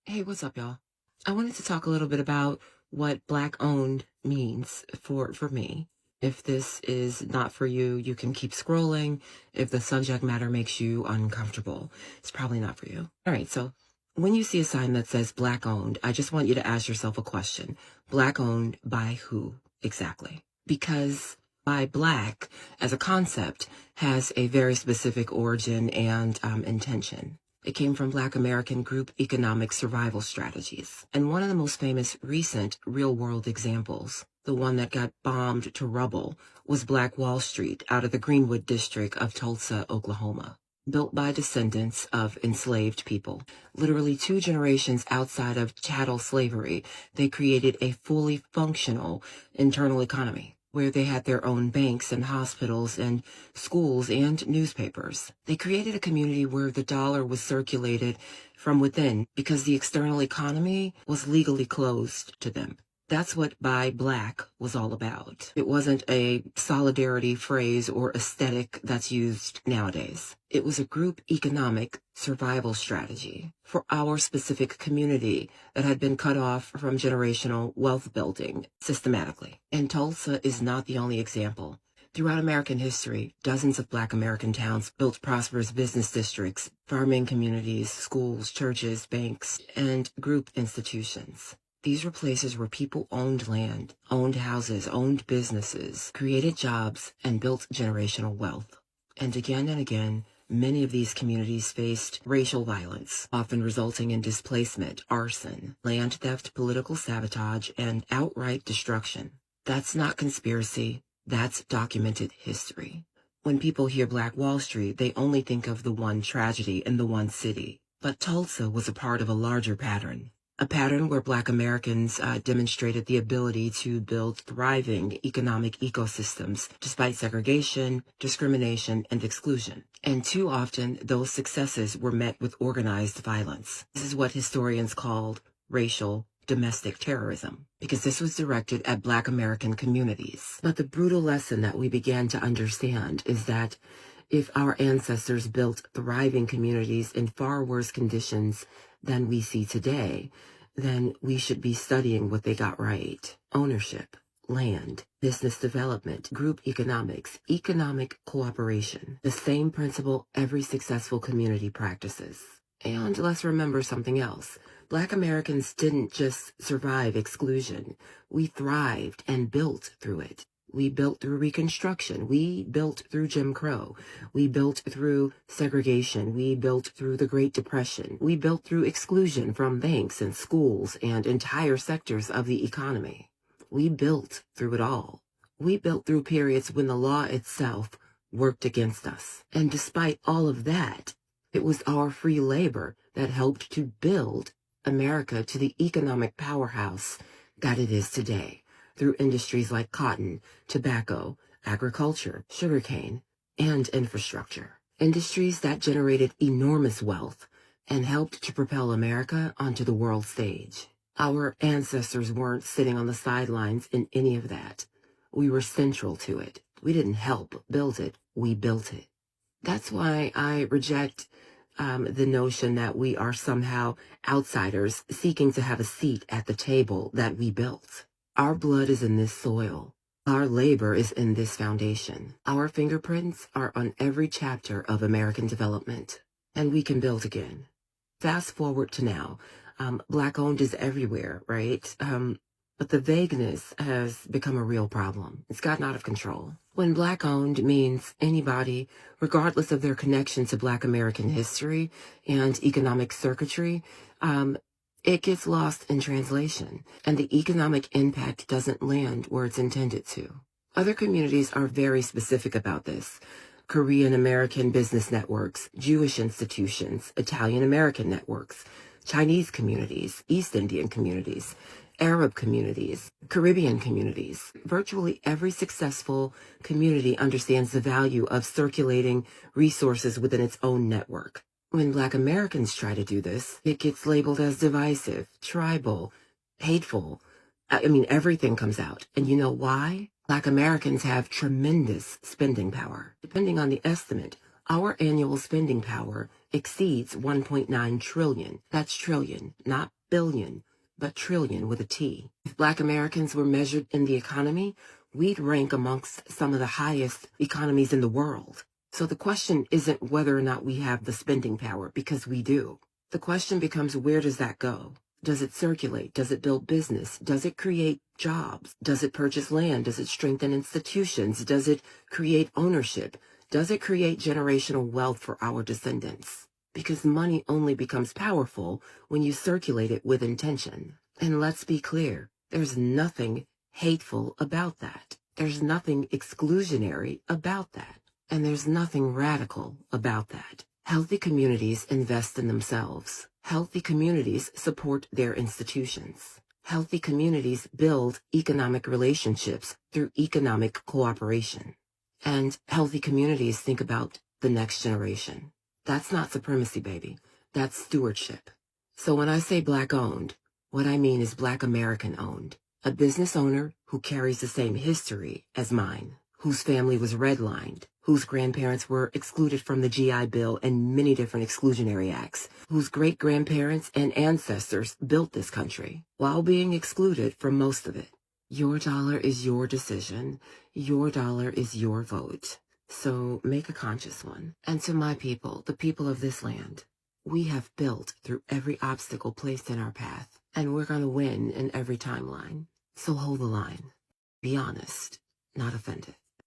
Hey, what's up, y'all? I wanted to talk a little bit about what Black owned means for me. If this is not for you, you can keep scrolling. If the subject matter makes you uncomfortable, it's probably not for you. All right, so when you see a sign that says Black owned, I just want you to ask yourself a question. Black owned by who exactly? Because by Black as a concept has a very specific origin and intention. It came from Black American group economic survival strategies. And one of the most famous recent real-world examples, the one that got bombed to rubble, was Black Wall Street out of the Greenwood district of Tulsa, Oklahoma. Built by descendants of enslaved people. Literally 2 generations outside of chattel slavery, they created a fully functional internal economy, where they had their own banks and hospitals and schools and newspapers. They created a community where the dollar was circulated from within because the external economy was legally closed to them. That's what Buy Black was all about. It wasn't a solidarity phrase or aesthetic that's used nowadays. It was a group economic survival strategy for our specific community that had been cut off from generational wealth building systematically. And Tulsa is not the only example. Throughout American history, dozens of Black American towns built prosperous business districts, farming communities, schools, churches, banks, and group institutions. These were places where people owned land, owned houses, owned businesses, created jobs, and built generational wealth. And again, many of these communities faced racial violence, often resulting in displacement, arson, land theft, political sabotage, and outright destruction. That's not conspiracy. That's documented history. When people hear Black Wall Street, they only think of the one tragedy in the one city. But Tulsa was a part of a larger pattern. A pattern where Black Americans demonstrated the ability to build thriving economic ecosystems despite segregation, discrimination, and exclusion. And too often, those successes were met with organized violence. This is what historians called racial domestic terrorism, because this was directed at Black American communities. But the brutal lesson that we began to understand is that if our ancestors built thriving communities in far worse conditions than we see today, then we should be studying what they got right. Ownership, land, business development, group economics, economic cooperation. The same principle every successful community practices. And let's remember something else. Black Americans didn't just survive exclusion. We thrived and built through it. We built through Reconstruction. We built through Jim Crow. We built through segregation. We built through the Great Depression. We built through exclusion from banks and schools and entire sectors of the economy. We built through it all. We built through periods when the law itself worked against us. And despite all of that, it was our free labor that helped to build America to the economic powerhouse that it is today, through industries like cotton, tobacco, agriculture, sugarcane, and infrastructure. Industries that generated enormous wealth and helped to propel America onto the world stage. Our ancestors weren't sitting on the sidelines in any of that. We were central to it. We didn't help build it, we built it. That's why I reject the notion that we are somehow outsiders seeking to have a seat at the table that we built. Our blood is in this soil. Our labor is in this foundation. Our fingerprints are on every chapter of American development, and we can build again. Fast forward to now. Black-owned is everywhere, right? But the vagueness has become a real problem. It's gotten out of control. When Black-owned means anybody, regardless of their connection to Black American history and economic circuitry, it gets lost in translation, and the economic impact doesn't land where it's intended to. Other communities are very specific about this. Korean American business networks, Jewish institutions, Italian American networks, Chinese communities, East Indian communities, Arab communities, Caribbean communities. Virtually every successful community understands the value of circulating resources within its own network. When Black Americans try to do this, it gets labeled as divisive, tribal, hateful. I mean, everything comes out. And you know why? Black Americans have tremendous spending power. Depending on the estimate, Our annual spending power exceeds 1.9 trillion. That's trillion, not billion, but trillion with a T. If Black Americans were measured in the economy, we'd rank amongst some of the highest economies in the world. So the question isn't whether or not we have the spending power, because we do. The question becomes, where does that go? Does it circulate? Does it build business? Does it create jobs? Does it purchase land? Does it strengthen institutions? Does it create ownership? Does it create generational wealth for our descendants? Because money only becomes powerful when you circulate it with intention. And let's be clear, there's nothing hateful about that. There's nothing exclusionary about that. And there's nothing radical about that. Healthy communities invest in themselves. Healthy communities support their institutions. Healthy communities build economic relationships through economic cooperation. And healthy communities think about the next generation. That's not supremacy, baby. That's stewardship. So when I say Black owned, what I mean is Black American owned. A business owner who carries the same history as mine, whose family was redlined, whose grandparents were excluded from the GI Bill and many different exclusionary acts, whose great-grandparents and ancestors built this country while being excluded from most of it. Your dollar is your decision. Your dollar is your vote. So make a conscious one. And to my people, the people of this land, we have built through every obstacle placed in our path, and we're going to win in every timeline. So hold the line. Be honest, not offended.